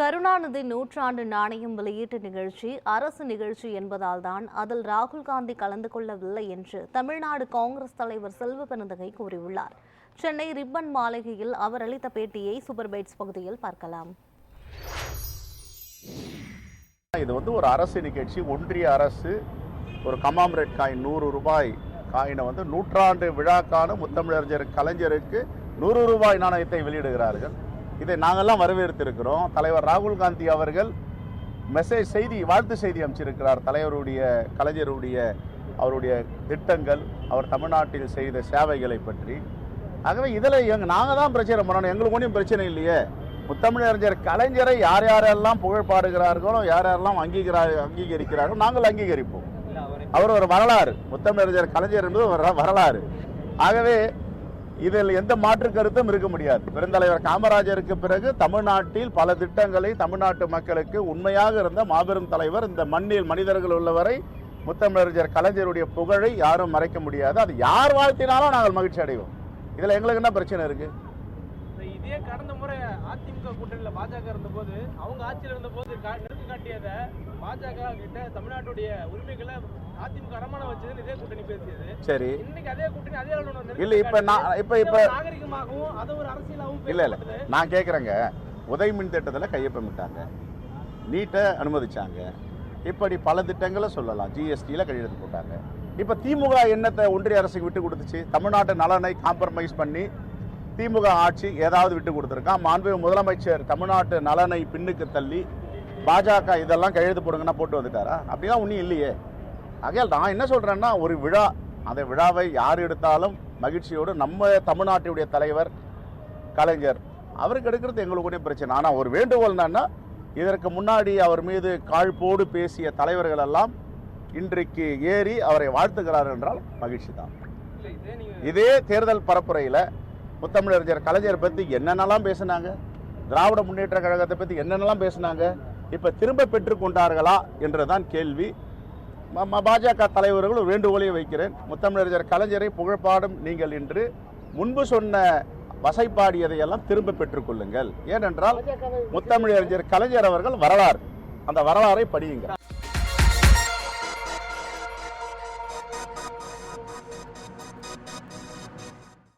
கருணாநிதி நூற்றாண்டு நாணயம் வெளியீட்டு நிகழ்ச்சி அரசு நிகழ்ச்சி என்பதால் தான் அதில் ராகுல் காந்தி கலந்து கொள்ளவில்லை என்று தமிழ்நாடு காங்கிரஸ் தலைவர் செல்வ பெருந்தகை கூறியுள்ளார். சென்னை ரிப்பன் மாளிகையில் அவர் அளித்த பேட்டியை சூப்பர் பைட்ஸ் பகுதியில் பார்க்கலாம். இது ஒரு அரசு நிகழ்ச்சி. ஒன்றிய அரசு ஒரு கமாமரேட் காயின் 100 ரூபாய் காயினை நூற்றாண்டு விழாக்கான முத்தமிழறிஞர் கலைஞருக்கு 100 ரூபாய் நாணயத்தை வெளியிடுகிறார்கள். இதை நாங்கள்லாம் வரவேற்றிருக்கிறோம். தலைவர் ராகுல் காந்தி அவர்கள் வாழ்த்து செய்தி அமைச்சிருக்கிறார். தலைவருடைய கலைஞருடைய அவருடைய திட்டங்கள், அவர் தமிழ்நாட்டில் செய்த சேவைகளை பற்றி. ஆகவே இதில் நாங்கள் தான் பிரச்சனை பண்ணணும். எங்களுக்கு ஒன்றும் பிரச்சனை இல்லையே. முத்தமிழறிஞர் கலைஞரை யார் யாரெல்லாம் புகழ் பாடுகிறார்களோ, யார் யாரெல்லாம் அங்கீகரிக்கிறார்களோ நாங்கள் அங்கீகரிப்போம். அவர் ஒரு வரலாறு. முத்தமிழறிஞர் கலைஞர் என்பது ஒரு வரலாறு. ஆகவே இதில் எந்த மாற்று கருத்தும் இருக்க முடியாது. பெருந்தலைவர் காமராஜருக்கு பிறகு தமிழ்நாட்டில் பல திட்டங்களை தமிழ்நாட்டு மக்களுக்கு உண்மையாக இருந்த மாபெரும் தலைவர். இந்த மண்ணில் மனிதர்கள் உள்ளவரை முத்தமிழறிஞர் கலைஞருடைய புகழை யாரும் மறைக்க முடியாது. அது யார் வாழ்த்தினாலும் நாங்கள் மகிழ்ச்சி அடைவோம். இதில் எங்களுக்கு என்ன பிரச்சனை இருக்கு? இதே கடந்த முறை அதிமுக கூட்டணியில் பாஜக இருந்தபோது, அவங்க ஆட்சியில் இருந்தபோது நெருக்கி காட்டியதை பாஜக கிட்ட தமிழ்நாட்டுடைய உரிமைகளை அதிமுக அடமானம் வச்சது இதே கூட்டணி பேசியது. சரி, இன்னைக்கு அதே கூட்டணி அதே இல்ல இப்ப நாகரிகமாகவும் அது ஒரு அரசியலாகவும் இல்ல நான் கேட்கறேங்க. உதயமின் திட்டத்தில் கையொப்பமிட்டாங்க, நீட்டை அனுமதிச்சாங்க, இப்படி பல திட்டங்களை சொல்லலாம். ஜிஎஸ்டியில் கையெழுத்து போட்டாங்க. இப்ப திமுக என்னத்தை ஒன்றிய அரசுக்கு விட்டு கொடுத்துச்சு? தமிழ்நாட்டு நலனை காம்ப்ரமைஸ் பண்ணி திமுக ஆட்சி ஏதாவது விட்டு கொடுத்துருக்கான்? மாண்புமிகு முதலமைச்சர் தமிழ்நாட்டு நலனை பின்னுக்கு தள்ளி பாஜக இதெல்லாம் கையெழுத்து போடுங்கன்னா போட்டு வந்துட்டாரா? அப்படிலாம் ஒன்றும் இல்லையே. ஆகையால் நான் என்ன சொல்றேன்னா, ஒரு விழா, அந்த விழாவை யார் எடுத்தாலும் மகிழ்ச்சியோடு நம்ம தமிழ்நாட்டுடைய தலைவர் கலைஞர் அவருக்கு எடுக்கிறது எங்களுக்கு ஒன்றும் பிரச்சனை. ஆனால் ஒரு வேண்டுகோள் என்னன்னா, இதற்கு முன்னாடி அவர் மீது காழ்ப்போடு பேசிய தலைவர்கள் எல்லாம் இன்றைக்கு ஏறி அவரை வாழ்த்துகிறார் என்றால் மகிழ்ச்சி தான். இதே தேர்தல் பரப்புரையில் முத்தமிழறிஞர் கலைஞர் பற்றி என்னென்னலாம் பேசினாங்க, திராவிட முன்னேற்ற கழகத்தை பற்றி என்னென்னலாம் பேசினாங்க, இப்போ திரும்ப பெற்றுக்கொண்டார்களா என்றுதான் கேள்வி. பாஜக தலைவர்கள் ஒரு வேண்டுகோளை வைக்கிறேன். முத்தமிழறிஞர் கலைஞரை புகழ்பாடும் நீங்கள் என்று முன்பு சொன்ன வசைப்பாடியதையெல்லாம் திரும்ப பெற்றுக்கொள்ளுங்கள். ஏனென்றால் முத்தமிழறிஞர் கலைஞர் அவர்கள் வரலாறு, அந்த வரலாறை படியுங்கள்.